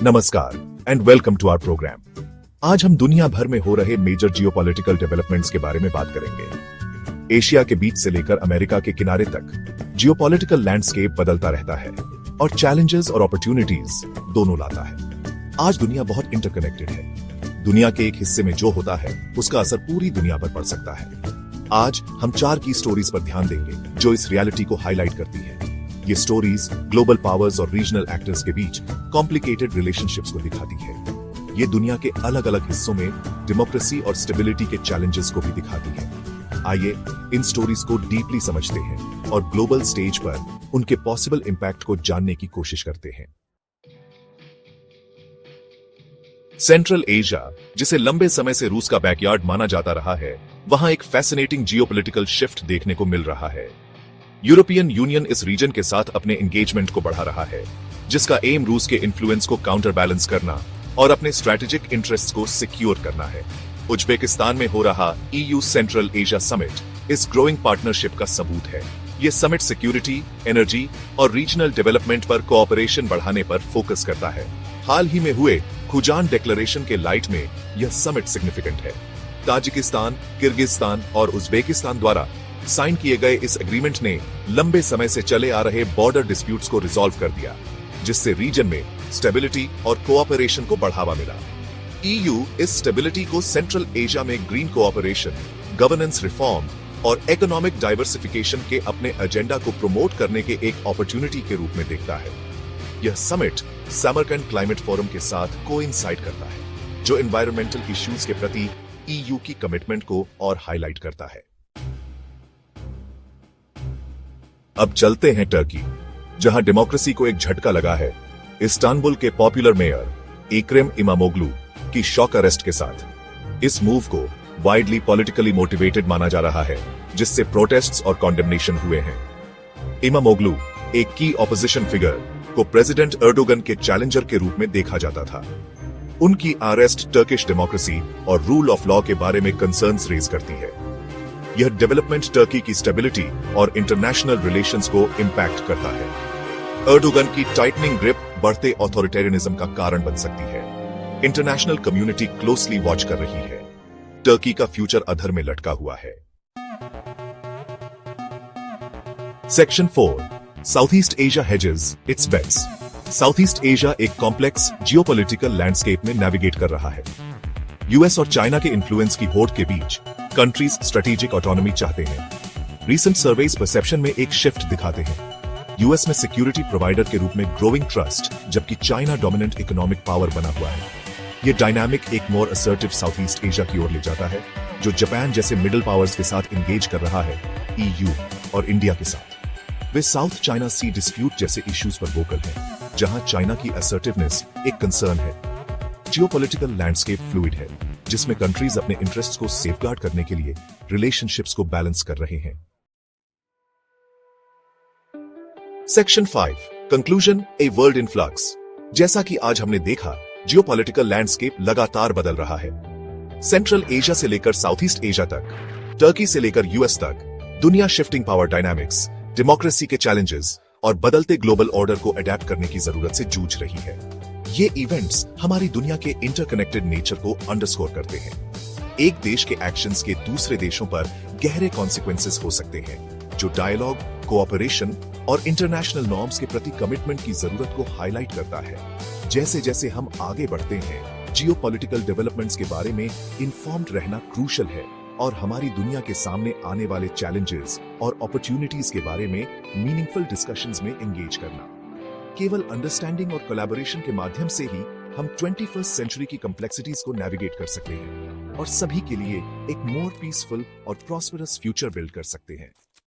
नमस्कार and welcome to our programme. आज हम दुनिया भर में हो रहे मेजर जियोपॉलिटिकल डेवलपमेंट्स के बारे में बात करेंगे। एशिया के बीच से लेकर अमेरिका के किनारे तक जियोपॉलिटिकल लैंडस्केप बदलता रहता है और चैलेंजेस और अपॉर्चुनिटीज दोनों लाता है। आज दुनिया बहुत इंटरकनेक्टेड है। दुनिया के एक हिस्से में जो होता है उसका असर पूरी दुनिया पर पड़ सकता है। आज हम 4 की स्टोरीज पर ध्यान देंगे जो इस रियलिटी को हाईलाइट करती है। ये स्टोरीज ग्लोबल पावर्स और रीजनल एक्टर्स के बीच कॉम्प्लिकेटेड रिलेशनशिप्स को दिखाती है। ये दुनिया के अलग अलग हिस्सों में डेमोक्रेसी और स्टेबिलिटी के चैलेंजेस को भी दिखाती है। आइए इन स्टोरीज को डीपली समझते हैं और ग्लोबल स्टेज पर उनके पॉसिबल इंपैक्ट को जानने की कोशिश करते हैं। सेंट्रल एशिया, जिसे लंबे समय से रूस का बैकयार्ड माना जाता रहा है, वहां एक फैसिनेटिंग जियोपॉलिटिकल शिफ्ट देखने को मिल रहा है। यूरोपियन यूनियन इस रीजन के साथ अपने एंगेजमेंट को बढ़ा रहा है, जिसका एम रूस के इन्फ्लुएंस को काउंटर बैलेंस करना और अपने स्ट्रेटेजिक इंटरेस्ट्स को सिक्योर करना है। उज्बेकिस्तान में हो रहा ईयू सेंट्रल एशिया समिट इस ग्रोइंग पार्टनरशिप का सबूत है। यह समिट सिक्योरिटी, एनर्जी और रीजनल डेवलपमेंट पर कोऑपरेशन बढ़ाने पर फोकस करता है। हाल ही में हुए खुजान डिक्लेरेशन के लाइट में यह समिट सिग्निफिकेंट है। ताजिकिस्तान, किर्गिस्तान और उज्बेकिस्तान द्वारा साइन किए गए इस एग्रीमेंट ने लंबे समय से चले आ रहे बॉर्डर डिस्प्यूट्स को रिजॉल्व कर दिया, जिससे रीजन में स्टेबिलिटी और कोऑपरेशन को बढ़ावा मिला। ईयू इस स्टेबिलिटी को सेंट्रल एशिया में ग्रीन कोऑपरेशन, गवर्नेंस रिफॉर्म और इकोनॉमिक डाइवर्सिफिकेशन के अपने एजेंडा को प्रमोट करने के एक अपॉर्चुनिटी के रूप में देखता है। यह समिट समरकंद क्लाइमेट फोरम के साथ कोइंसाइड करता है, जो एनवायरमेंटल इश्यूज के प्रति ईयू की कमिटमेंट को और हाईलाइट करता है। अब चलते हैं टर्की, जहां डेमोक्रेसी को एक झटका लगा है इस्तांबुल के पॉपुलर मेयर इक्रेम इमामोग्लू की शॉक अरेस्ट के साथ। इस मूव को वाइडली पॉलिटिकली मोटिवेटेड माना जा रहा है, जिससे प्रोटेस्ट्स और कॉन्डेमनेशन हुए हैं। इमामोग्लू, एक की ऑपोजिशन फिगर, को प्रेसिडेंट एर्डोगन के चैलेंजर के रूप में देखा जाता था। उनकी अरेस्ट टर्किश डेमोक्रेसी और रूल ऑफ लॉ के बारे में कंसर्न्स रेज करती है। यह डेवलपमेंट टर्की की स्टेबिलिटी और इंटरनेशनल रिलेशंस को इंपैक्ट करता है। एर्डोगन की टाइटनिंग ग्रिप बढ़ते ऑथोरिटेरियनिज्म का कारण बन सकती है। इंटरनेशनल कम्युनिटी क्लोजली वॉच कर रही है। टर्की का फ्यूचर अधर में लटका हुआ है। Section 4, south east Asia hedges its bets. South east Asia एक कॉम्प्लेक्स जियोपॉलिटिकल लैंडस्केप में नेविगेट कर रहा है। यूएस और चाइना के इन्फ्लुएंस की होड़ के बीच कंट्रीज स्ट्रेटेजिक ऑटोनॉमी चाहते हैं। रीसेंट सर्वेज परसेप्शन में एक शिफ्ट दिखाते हैं। यूएस में सिक्योरिटी प्रोवाइडर के रूप में ग्रोइंग ट्रस्ट, जबकि चाइना डोमिनेंट इकोनॉमिक पावर बना हुआ है। यह डायनामिक एक मोर असर्टिव साउथ ईस्ट एशिया की ओर ले जाता है, जो जापान जैसे मिडिल पावर्स के साथ एंगेज कर रहा है, ईयू और इंडिया के साथ। वे साउथ चाइना सी डिस्प्यूट जैसे इश्यूज पर वोकल हैं, जहां चाइना की असर्टिवनेस एक कंसर्न है। जियोपॉलिटिकल लैंडस्केप फ्लूइड है, जिसमें कंट्रीज अपने इंटरेस्ट्स को सेफगार्ड करने के लिए रिलेशनशिप्स को बैलेंस कर रहे हैं। Section 5, conclusion, a world in flux. जैसा कि आज हमने देखा, जियोपॉलिटिकल लैंडस्केप लगातार बदल रहा है। सेंट्रल एशिया से लेकर साउथ ईस्ट एशिया तक, टर्की से लेकर यूएस तक, दुनिया शिफ्टिंग पावर डायनामिक्स, डेमोक्रेसी के चैलेंजेस और बदलते ग्लोबल ऑर्डर को अडेप्ट करने की जरूरत से जूझ रही है। ये इवेंट्स हमारी दुनिया के इंटरकनेक्टेड नेचर को अंडरस्कोर करते हैं। एक देश के एक्शंस के दूसरे देशों पर गहरे कॉन्सिक्वेंसेस हो सकते हैं, जो डायलॉग, कोऑपरेशन और इंटरनेशनल नॉर्म्स के प्रति कमिटमेंट की जरूरत को हाईलाइट करता है। जैसे जैसे हम आगे बढ़ते हैं, जियोपॉलिटिकल डेवलपमेंट्स के बारे में इन्फॉर्म्ड रहना क्रूशल है और हमारी दुनिया के सामने आने वाले चैलेंजेस और अपॉर्चुनिटीज के बारे में मीनिंगफुल डिस्कशंस में एंगेज करना। केवल अंडरस्टैंडिंग और कोलैबोरेशन के माध्यम से ही हम 21st सेंचुरी की कॉम्प्लेक्सिटीज को नेविगेट कर सकते हैं और सभी के लिए एक मोर पीसफुल और प्रॉस्पेरस फ्यूचर बिल्ड कर सकते हैं।